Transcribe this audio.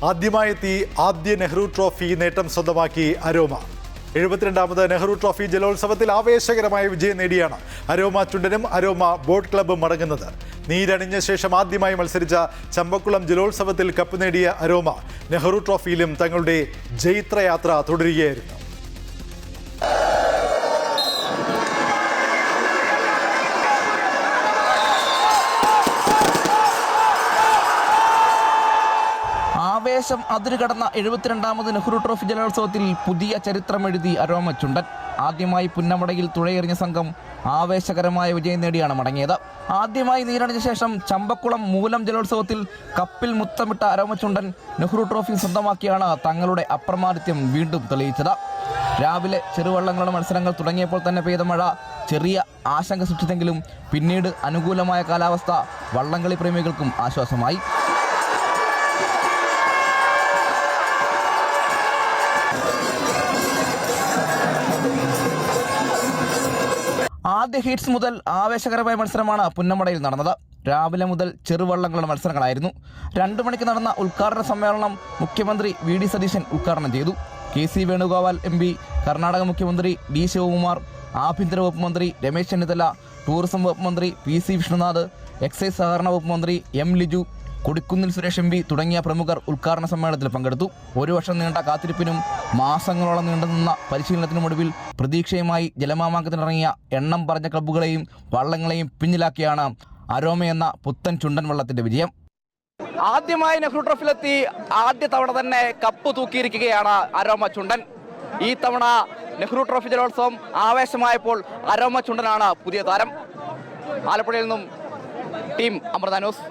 ആദ്യമായെത്തി ആദ്യ നെഹ്റു ട്രോഫി നേട്ടം സ്വന്തമാക്കി അരോമ. 72ാമത് നെഹ്റു ട്രോഫി ജലോത്സവത്തിൽ ആവേശകരമായ വിജയം നേടിയാണ് അരോമ ചുണ്ടനും അരോമ ബോട്ട് ക്ലബ്ബും മടങ്ങുന്നത്. നീരണിഞ്ഞ ശേഷം ആദ്യമായി മത്സരിച്ച ചമ്പക്കുളം ജലോത്സവത്തിൽ കപ്പ് നേടിയ അരോമ നെഹ്റു ട്രോഫിയിലും തങ്ങളുടെ ജൈത്രയാത്ര തുടരുകയായിരുന്നു. ആവേശം അതിരുകടന്ന 72ാമത് നെഹ്റു ട്രോഫി ജലോത്സവത്തിൽ പുതിയ ചരിത്രമെഴുതി അരോമ ചുണ്ടൻ. ആദ്യമായി പുന്നമടയിൽ തുഴയെറിഞ്ഞ സംഘം ആവേശകരമായ വിജയം നേടിയാണ് മടങ്ങിയത്. ആദ്യമായി നീരണിഞ്ഞ ശേഷം ചമ്പക്കുളം മൂലം ജലോത്സവത്തിൽ കപ്പിൽ മുത്തമിട്ട അരോമ ചുണ്ടൻ നെഹ്റു ട്രോഫി സ്വന്തമാക്കിയാണ് തങ്ങളുടെ അപ്രമാദിത്യം വീണ്ടും തെളിയിച്ചത്. രാവിലെ ചെറുവള്ളങ്ങളുടെ മത്സരങ്ങൾ തുടങ്ങിയപ്പോൾ തന്നെ പെയ്ത മഴ ചെറിയ ആശങ്ക സൃഷ്ടിച്ചെങ്കിലും പിന്നീട് അനുകൂലമായ കാലാവസ്ഥ വള്ളംകളി പ്രേമികൾക്കും ആശ്വാസമായി. ആദ്യ ഹീറ്റ്സ് മുതൽ ആവേശകരമായ മത്സരമാണ് പുന്നമടയിൽ നടന്നത്. രാവിലെ മുതൽ ചെറുവള്ളങ്ങളുടെ മത്സരങ്ങളായിരുന്നു. 2 മണിക്ക് നടന്ന ഉദ്ഘാടന സമ്മേളനം മുഖ്യമന്ത്രി വി.ഡി. സതീശൻ ഉദ്ഘാടനം ചെയ്തു. കെ.സി. വേണുഗോപാൽ എം.പി, കർണാടക മുഖ്യമന്ത്രി ഡി. ശിവകുമാർ, ആഭ്യന്തര വകുപ്പ് മന്ത്രി രമേശ് ചെന്നിത്തല, ടൂറിസം വകുപ്പ് മന്ത്രി പി.സി. വിഷ്ണുനാഥ്, എക്സൈസ് സഹകരണ വകുപ്പ് മന്ത്രി എം. ലിജു, കൊടിക്കുന്നിൽ സുരേഷ് എം.പി തുടങ്ങിയ പ്രമുഖർ ഉദ്ഘാടന സമ്മേളനത്തിൽ പങ്കെടുത്തു. 1 വർഷം നീണ്ട കാത്തിരിപ്പിനും മാസങ്ങളോളം നീണ്ടുനിന്ന പരിശീലനത്തിനുമൊടുവിൽ പ്രതീക്ഷയുമായി ജലമാമാങ്കത്തിനിറങ്ങിയ എണ്ണം പറഞ്ഞ ക്ലബ്ബുകളെയും വള്ളങ്ങളെയും പിന്നിലാക്കിയാണ് അരോമ എന്ന പുത്തൻ ചുണ്ടൻ വള്ളത്തിന്റെ വിജയം. ആദ്യമായി നെഹ്റു ട്രോഫിയിലെത്തി ആദ്യ തവണ തന്നെ കപ്പ് തൂക്കിയിരിക്കുകയാണ് അരോമ ചുണ്ടൻ. ഈ തവണ നെഹ്റു ട്രോഫി ജലോത്സവം ആവേശമായപ്പോൾ അരോമ ചുണ്ടനാണ് പുതിയ താരം. ആലപ്പുഴയിൽ നിന്നും ടീം അമൃത ന്യൂസ്.